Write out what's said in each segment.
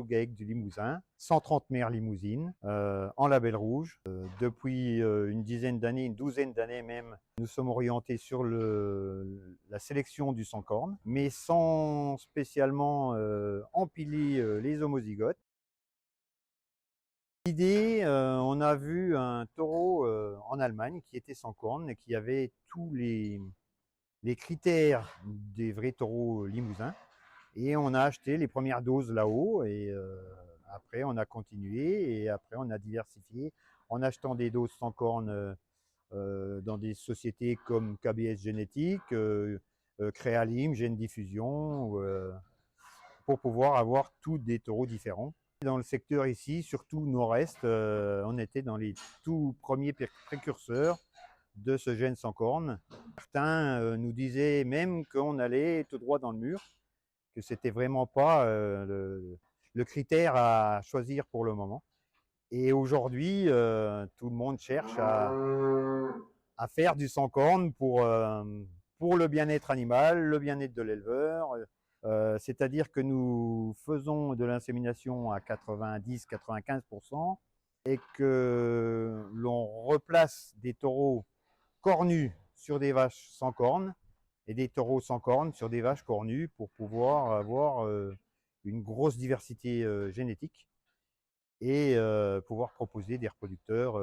Geek du Limousin, 130 mères limousines en label rouge. Depuis une dizaine d'années, une douzaine d'années même, nous sommes orientés sur la sélection du sans-corne, mais sans spécialement empiler les homozygotes. L'idée, on a vu un taureau en Allemagne qui était sans corne et qui avait tous les critères des vrais taureaux limousins. Et on a acheté les premières doses là-haut et après on a continué et après on a diversifié en achetant des doses sans corne dans des sociétés comme KBS Génétique, Créalim, Gène Diffusion, pour pouvoir avoir tous des taureaux différents. Dans le secteur ici, surtout nord-est, on était dans les tout premiers précurseurs de ce gène sans corne. Certains nous disaient même qu'on allait tout droit dans le mur, que c'était vraiment pas le critère à choisir pour le moment. Et aujourd'hui, tout le monde cherche à faire du sans corne pour le bien-être animal, le bien-être de l'éleveur. C'est-à-dire que nous faisons de l'insémination à 90-95% et que l'on replace des taureaux cornus sur des vaches sans cornes et des taureaux sans cornes sur des vaches cornues pour pouvoir avoir une grosse diversité génétique et pouvoir proposer des reproducteurs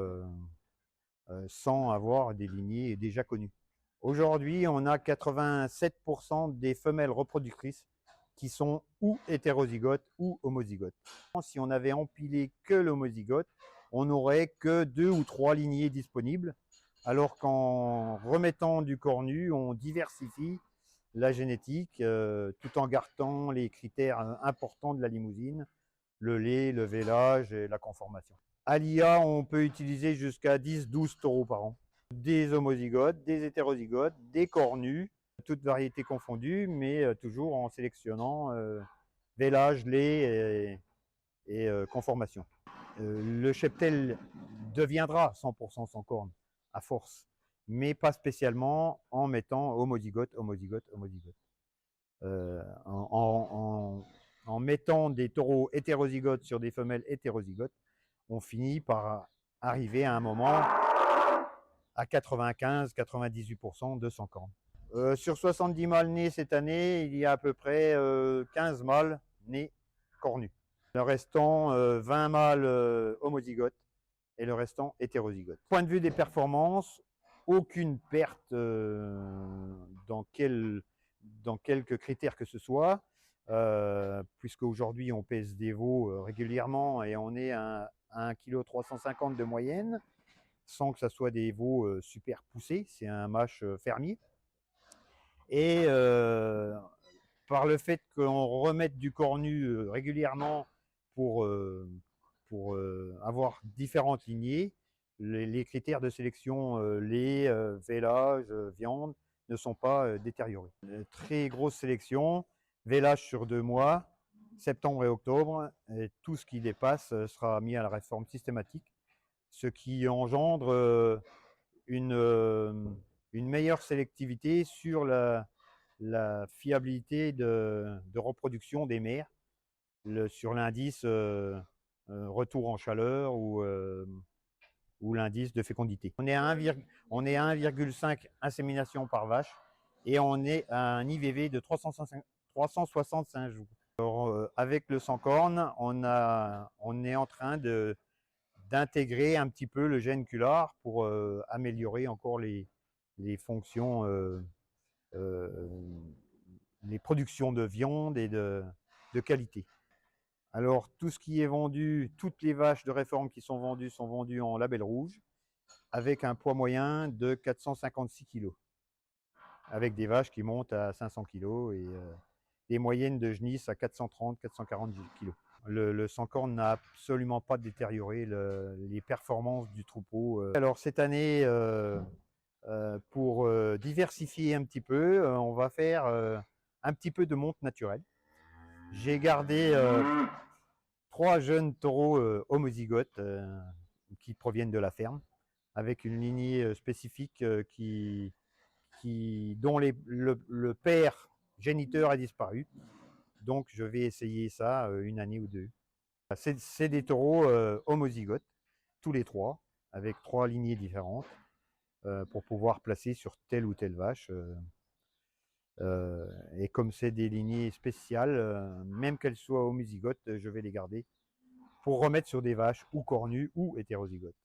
sans avoir des lignées déjà connues. Aujourd'hui, on a 87% des femelles reproductrices qui sont ou hétérozygotes ou homozygotes. Si on avait empilé que l'homozygote, on n'aurait que 2 ou 3 lignées disponibles, alors qu'en remettant du cornu, on diversifie la génétique tout en gardant les critères importants de la limousine, le lait, le vélage et la conformation. À l'IA, on peut utiliser jusqu'à 10-12 taureaux par an. Des homozygotes, des hétérozygotes, des cornus, toutes variétés confondues, mais toujours en sélectionnant vélage, lait et conformation. Le cheptel deviendra 100% sans corne à force, mais pas spécialement en mettant homozygote, homozygote, homozygote. En mettant des taureaux hétérozygotes sur des femelles hétérozygotes, on finit par arriver à un moment à 95-98% de sans corne. Sur 70 mâles nés cette année, il y a à peu près 15 mâles nés cornus. Le restant, 20 mâles homozygotes et le restant hétérozygote. Point de vue des performances, aucune perte dans quelque critère que ce soit, puisque aujourd'hui on pèse des veaux régulièrement et on est à 1,350 kg de moyenne, sans que ce soit des veaux super poussés, c'est un mâche fermier. Et par le fait qu'on remette du cornu régulièrement pour avoir différentes lignées, les critères de sélection lait, vélage, viande ne sont pas détériorés. Très grosse sélection, vélage sur 2 mois, septembre et octobre, et tout ce qui dépasse sera mis à la réforme systématique, ce qui engendre une meilleure sélectivité sur la fiabilité de reproduction des mères, sur l'indice retour en chaleur ou l'indice de fécondité. On est à 1,5 insémination par vache et on est à un IVV de 365 jours. Alors, avec le sans-corne, on est en train d'intégrer un petit peu le gène culard pour améliorer encore les fonctions, les productions de viande et de qualité. Alors, tout ce qui est vendu, toutes les vaches de réforme qui sont vendues en label rouge, avec un poids moyen de 456 kg, avec des vaches qui montent à 500 kg et des moyennes de genisse à 430-440 kg. Le sans-corne n'a absolument pas détérioré les performances du troupeau. Alors cette année, pour diversifier un petit peu, on va faire un petit peu de monte naturelle. J'ai gardé 3 jeunes taureaux homozygotes qui proviennent de la ferme, avec une lignée spécifique dont le père géniteur a disparu. Donc je vais essayer ça une année ou deux. C'est des taureaux homozygotes, tous les trois, avec 3 lignées différentes, pour pouvoir placer sur telle ou telle vache. Et comme c'est des lignées spéciales, même qu'elles soient homozygotes, je vais les garder pour remettre sur des vaches ou cornues ou hétérozygotes.